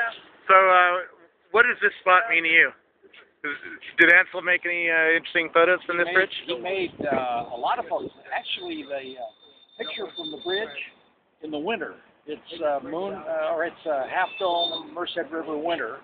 Yeah. So, what does this spot mean to you? Did Ansel make any interesting photos from this bridge? He made a lot of photos. Actually, the picture from the bridge in the winter. It's it's Half Dome Merced River winter.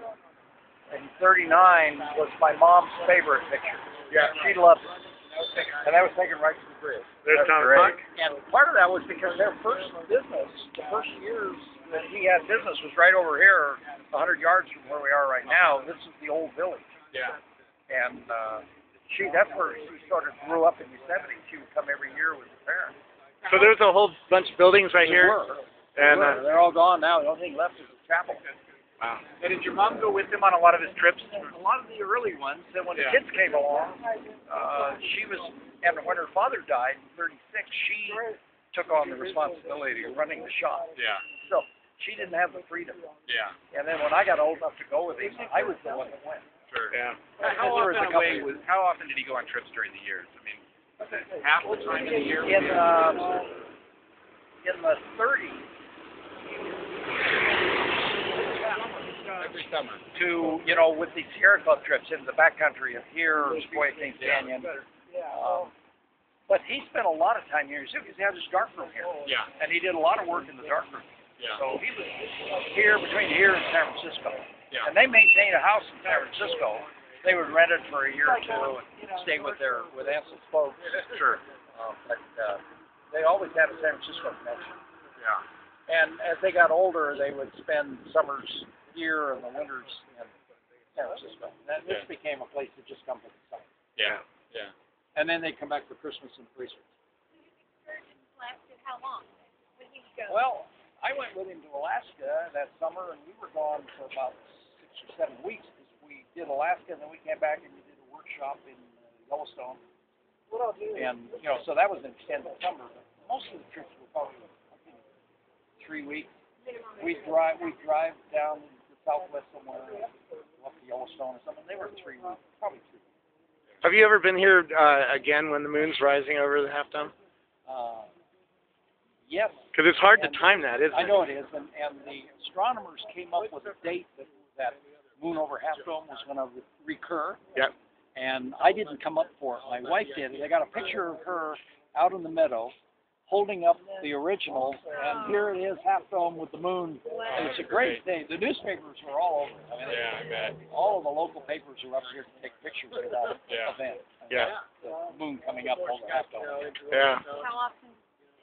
And 39 was my mom's favorite picture. Yeah. She loved it. And that was taken right to the bridge. There's Tom Puck. And part of that was because their first business, the first years that he had business was right over here, 100 yards from where we are right now. This is the old village. Yeah. And that's where she sort of grew up in Yosemite. She would come every year with her parents. So there's a whole bunch of buildings right here? And they're all gone now. The only thing left is the chapel. Wow. And did your mom go with him on a lot of his trips? A lot of the early ones. Then when the kids came along, she was, and when her father died in 36, she took on the responsibility of running the shop. Yeah. So she didn't have the freedom. Yeah. And then when I got old enough to go with him, I was the one that went. Sure. Yeah. How often did he go on trips during the years? I mean, was it half the time of the year? In the 30s. Every summer. To, with the Sierra Club trips into the backcountry of here, Sequoia Kings Canyon. But he spent a lot of time here, too, because he had his darkroom here. Yeah. And he did a lot of work in the darkroom. Yeah. So he was here, between here and San Francisco. Yeah. And they maintained a house in San Francisco. They would rent it for a year or two and stay with Ansel's folks. Sure. But they always had a San Francisco connection. Yeah. And as they got older, they would spend summers here and the winters in San Francisco. And this became a place to just come for the summer. Yeah. Yeah. And then they'd come back for Christmas and for Easter. Lasted how long? When he go? Well, I went with him to Alaska that summer, and we were gone for about 6 or 7 weeks because we did Alaska, and then we came back and we did a workshop in Yellowstone. And so that was an extended summer. But most of the trips were probably 3 weeks. We'd drive down to Southwest somewhere, up to Yellowstone or something. They were 3 weeks, probably 3 weeks. Have you ever been here again when the moon's rising over the Half Dome? Yes. Because it's hard to time that, isn't it? I know it is, and the astronomers came up with a date that moon over Half Dome was going to recur. Yep. And I didn't come up for it. My wife did. They got a picture of her out in the meadow holding up the original, and here it is, Half Dome with the moon. And it's a great day. The newspapers were all over it. I mean, I bet. all of the local papers are up here to take pictures of that event. Yeah. The moon coming up over Half Dome. Yeah. How often?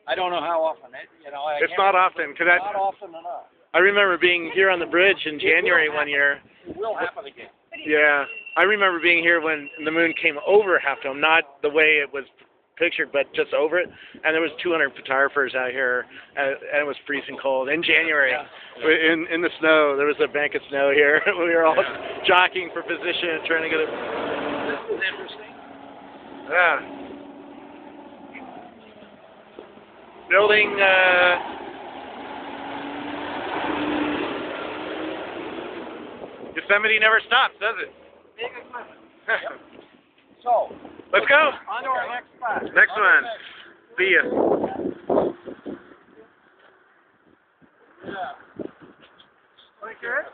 I don't know how often. It's not often. Not often enough. I remember being here on the bridge in January one year. It will happen again. Yeah. I remember being here when the moon came over Half Dome, not the way it was pictured, but just over it. And there was 200 photographers out here, and it was freezing cold in January. Yeah. In the snow. There was a bank of snow here. We were all jockeying for position, trying to get it. This is interesting. Yeah. Building, Yosemite never stops, does it? So, let's go. On to our next spot. Next one. See ya. Yeah. Like that?